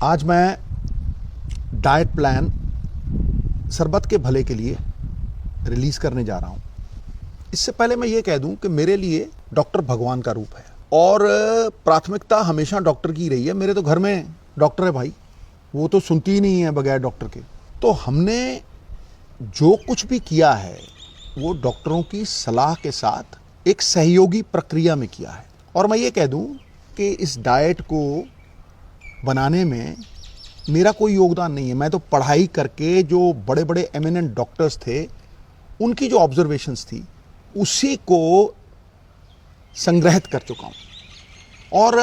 आज मैं diet plan सरबत के भले के लिए रिलीज़ करने जा रहा हूँ। इससे पहले मैं ये कह दूं कि मेरे लिए डॉक्टर भगवान का रूप है और प्राथमिकता हमेशा डॉक्टर की रही है। मेरे तो घर में डॉक्टर है भाई, वो तो सुनती ही नहीं है बगैर डॉक्टर के। तो हमने जो कुछ भी किया है वो डॉक्टरों की सलाह के साथ एक सहयोगी प्रक्रिया में किया है। और मैं ये कह दूं कि इस डाइट को बनाने में मेरा कोई योगदान नहीं है। मैं तो पढ़ाई करके जो बड़े बड़े एमिनेंट डॉक्टर्स थे उनकी जो ऑब्जर्वेशंस थी उसी को संग्रहित कर चुका हूँ। और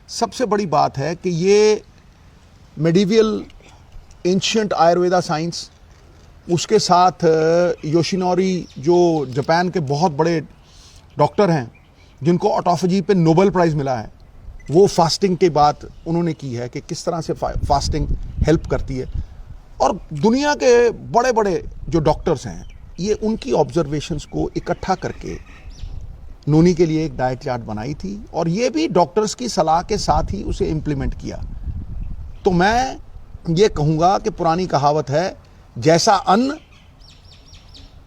सबसे बड़ी बात है कि ये मेडिवियल एंशिएंट आयुर्वेदा साइंस, उसके साथ योशिनोरी जो जापान के बहुत बड़े डॉक्टर हैं जिनको ऑटोफेजी पे नोबेल प्राइज़ मिला है, वो फास्टिंग की बात उन्होंने की है कि किस तरह से फास्टिंग हेल्प करती है। और दुनिया के बड़े बड़े जो डॉक्टर्स हैं ये उनकी ऑब्जर्वेशंस को इकट्ठा करके नोनी के लिए एक डाइट चार्ट बनाई थी और ये भी डॉक्टर्स की सलाह के साथ ही उसे इम्प्लीमेंट किया। तो मैं ये कहूँगा कि पुरानी कहावत है, जैसा अन्न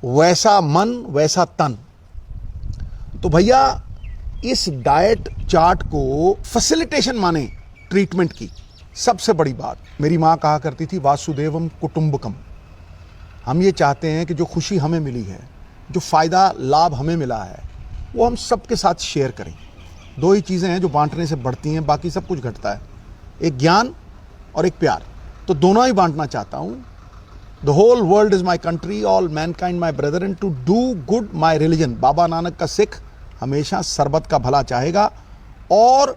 वैसा मन वैसा तन। तो भैया इस डाइट चार्ट को फैसिलिटेशन माने ट्रीटमेंट की। सबसे बड़ी बात, मेरी माँ कहा करती थी वासुदेवम कुटुंबकम। हम ये चाहते हैं कि जो खुशी हमें मिली है, जो फ़ायदा लाभ हमें मिला है, वो हम सबके साथ शेयर करें। दो ही चीज़ें हैं जो बांटने से बढ़ती हैं, बाकी सब कुछ घटता है, एक ज्ञान और एक प्यार। तो दोनों ही बांटना चाहता हूँ। The whole world is my country, all mankind my brother, and to do good my religion. Baba Nanak का सिख हमेशा सरबत का भला चाहेगा और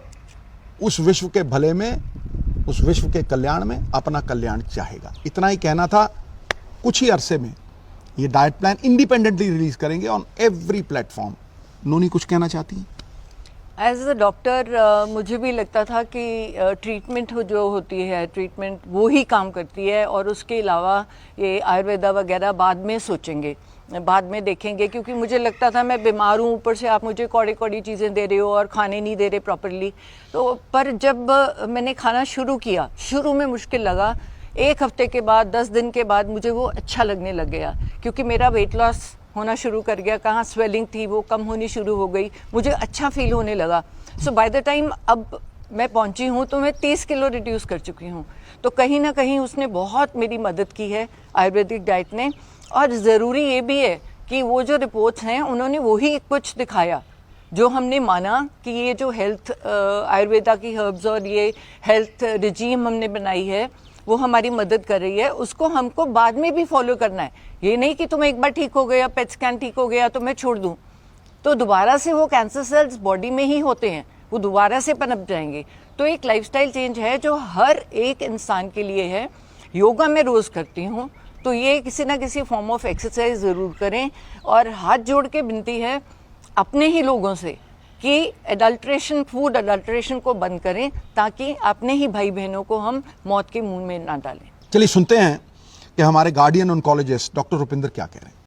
उस विश्व के भले में, उस विश्व के कल्याण में अपना कल्याण चाहेगा। इतना ही कहना था। कुछ ही अरसे में ये डाइट प्लान इंडिपेंडेंटली रिलीज करेंगे ऑन एवरी प्लेटफॉर्म। नोनी कुछ कहना चाहती हैं? एज अ डॉक्टर मुझे भी लगता था कि ट्रीटमेंट जो होती है, ट्रीटमेंट वो ही काम करती है और उसके अलावा ये आयुर्वेदा वगैरह बाद में सोचेंगे, बाद में देखेंगे। क्योंकि मुझे लगता था मैं बीमार हूँ, ऊपर से आप मुझे कौड़ी कौड़ी चीज़ें दे रहे हो और खाने नहीं दे रहे प्रॉपरली। तो पर जब मैंने खाना शुरू किया, शुरू में मुश्किल लगा, 1 हफ्ते के बाद, 10 दिन के बाद मुझे वो अच्छा लगने लग गया। क्योंकि मेरा वेट लॉस होना शुरू कर गया, कहाँ स्वेलिंग थी वो कम होनी शुरू हो गई, मुझे अच्छा फील होने लगा। सो बाय द टाइम अब मैं पहुंची हूँ तो मैं 30 किलो रिड्यूस कर चुकी हूँ। तो कहीं ना कहीं उसने बहुत मेरी मदद की है, आयुर्वेदिक डाइट ने। और ज़रूरी ये भी है कि वो जो रिपोर्ट्स हैं उन्होंने वही कुछ दिखाया जो हमने माना कि ये जो हेल्थ आयुर्वेदा की हर्ब्स और ये हेल्थ रिजीम हमने बनाई है वो हमारी मदद कर रही है, उसको हमको बाद में भी फॉलो करना है। ये नहीं कि तुम एक बार ठीक हो गया, पेट स्कैन ठीक हो गया तो मैं छोड़ दूं, तो दोबारा से वो कैंसर सेल्स बॉडी में ही होते हैं, वो दोबारा से पनप जाएंगे। तो एक लाइफस्टाइल चेंज है जो हर एक इंसान के लिए है। योगा मैं रोज़ करती हूँ, तो ये किसी ना किसी फॉर्म ऑफ एक्सरसाइज ज़रूर करें। और हाथ जोड़ के विनती है अपने ही लोगों से कि एडल्ट्रेशन, फूड एडल्ट्रेशन को बंद करें, ताकि अपने ही भाई बहनों को हम मौत के मुंह में ना डालें। चलिए सुनते हैं कि हमारे गार्डियन ऑन्कोलॉजिस्ट डॉक्टर रुपिंदर क्या कह रहे हैं।